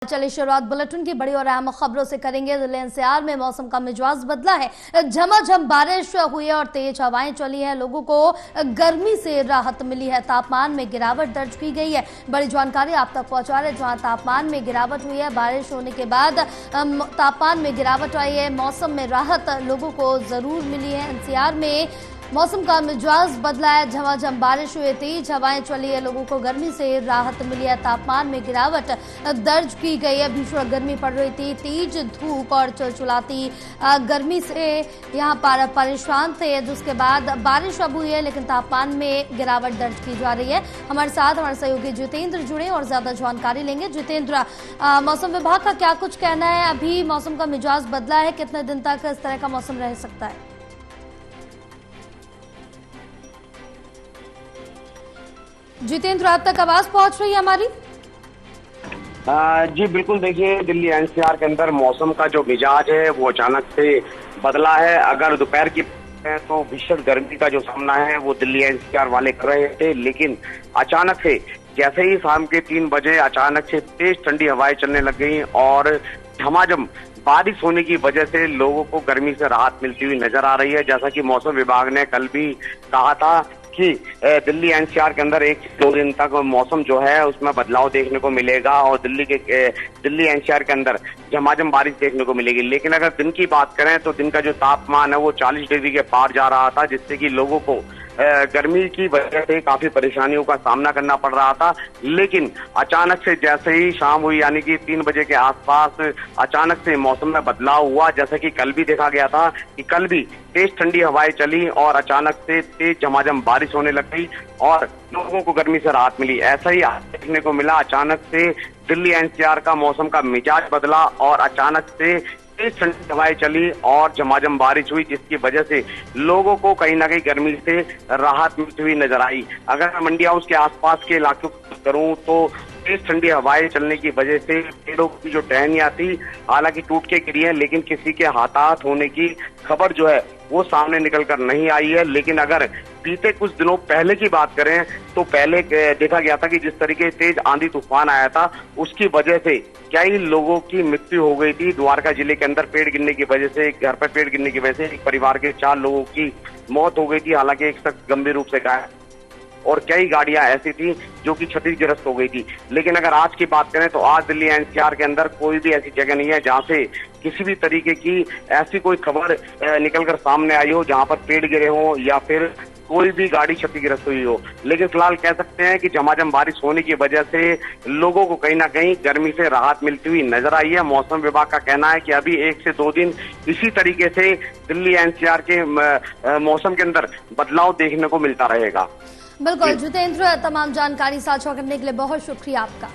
चलिए शुरुआत बुलेटिन की बड़ी और अहम खबरों से करेंगे। दिल्ली एनसीआर में मौसम का मिजाज बदला है। झमाझम बारिश हुई है और तेज हवाएं चली है। लोगों को गर्मी से राहत मिली है। तापमान में गिरावट दर्ज की गई है। बड़ी जानकारी आप तक पहुंचा रहे, जहां तापमान में गिरावट हुई है। बारिश होने के बाद तापमान में गिरावट आई है। मौसम में राहत लोगों को जरूर मिली है। एनसीआर में मौसम का मिजाज बदला है। झमाझम बारिश हुई, तेज हवाएं चली है। लोगों को गर्मी से राहत मिली है। तापमान में गिरावट दर्ज की गई है। भीषण गर्मी पड़ रही थी। तेज धूप और चिलचिलाती गर्मी से यहां पर परेशान थे, जिसके बाद बारिश अब हुई है, लेकिन तापमान में गिरावट दर्ज की जा रही है। हमारे साथ हमारे सहयोगी जितेंद्र जुड़े और ज्यादा जानकारी लेंगे। जितेंद्र, मौसम विभाग का क्या कुछ कहना है? अभी मौसम का मिजाज बदला है, कितने दिन तक इस तरह का मौसम रह सकता है? जितेंद्र, आप तक आवाज पहुंच रही है हमारी? जी बिल्कुल। देखिए, दिल्ली एनसीआर के अंदर मौसम का जो मिजाज है वो अचानक से बदला है। अगर दोपहर की तो भीषण गर्मी का जो सामना है वो दिल्ली एनसीआर वाले कर रहे थे, लेकिन अचानक से जैसे ही शाम के 3 बजे अचानक से तेज ठंडी हवाएं चलने लग गई और झमाझम बारिश होने की वजह से लोगों को गर्मी से राहत मिलती हुई नजर आ रही है। जैसा कि मौसम विभाग ने कल भी कहा था कि दिल्ली एनसीआर के अंदर 1 से 2 दिन तक मौसम जो है उसमें बदलाव देखने को मिलेगा और दिल्ली एनसीआर के अंदर झमाझम बारिश देखने को मिलेगी। लेकिन अगर दिन की बात करें तो दिन का जो तापमान है वो 40 डिग्री के पार जा रहा था, जिससे कि लोगों को गर्मी की वजह से काफी परेशानियों का सामना करना पड़ रहा था। लेकिन अचानक से जैसे ही शाम हुई, यानी कि 3 बजे के आसपास अचानक से मौसम में बदलाव हुआ। जैसा कि कल भी देखा गया था कि कल भी तेज ठंडी हवाएं चली और अचानक से तेज झमाझम बारिश होने लग गई और लोगों को गर्मी से राहत मिली। ऐसा ही देखने को मिला। अचानक से दिल्ली एनसीआर का मौसम का मिजाज बदला और अचानक से तेज ठंडी हवाएं चली और झमाझम बारिश हुई, जिसकी वजह से लोगों को कहीं ना कहीं गर्मी से राहत मिलती हुई नजर आई। अगर मैं मंडी हाउस के आसपास के इलाकों की बात करूं तो तेज ठंडी हवाएं चलने की वजह से पेड़ों की जो टहनियां थी हालांकि टूट के गिरी है, लेकिन किसी के हताहत होने की खबर जो है वो सामने निकल कर नहीं आई है। लेकिन अगर बीते कुछ दिनों पहले की बात करें तो पहले देखा गया था कि जिस तरीके से तेज आंधी तूफान आया था उसकी वजह से कई लोगों की मृत्यु हो गई थी। द्वारका जिले के अंदर पेड़ गिरने की वजह से, घर पर पेड़ गिरने की वजह से एक परिवार के 4 लोगों की मौत हो गई थी। हालांकि एक शख्स गंभीर रूप से घायल और कई गाड़ियां ऐसी थी जो कि क्षतिग्रस्त हो गई थी। लेकिन अगर आज की बात करें तो आज दिल्ली एनसीआर के अंदर कोई भी ऐसी जगह नहीं है जहां से किसी भी तरीके की ऐसी कोई खबर निकलकर सामने आई हो जहां पर पेड़ गिरे हो या फिर कोई भी गाड़ी क्षतिग्रस्त हुई हो। लेकिन फिलहाल कह सकते हैं कि झमाझम बारिश होने की वजह से लोगों को कहीं ना कहीं गर्मी से राहत मिलती हुई नजर आई है। मौसम विभाग का कहना है कि अभी 1 से 2 दिन इसी तरीके से दिल्ली एनसीआर के मौसम के अंदर बदलाव देखने को मिलता रहेगा। बिल्कुल जितेंद्र, तमाम जानकारी साझा करने के लिए बहुत शुक्रिया आपका।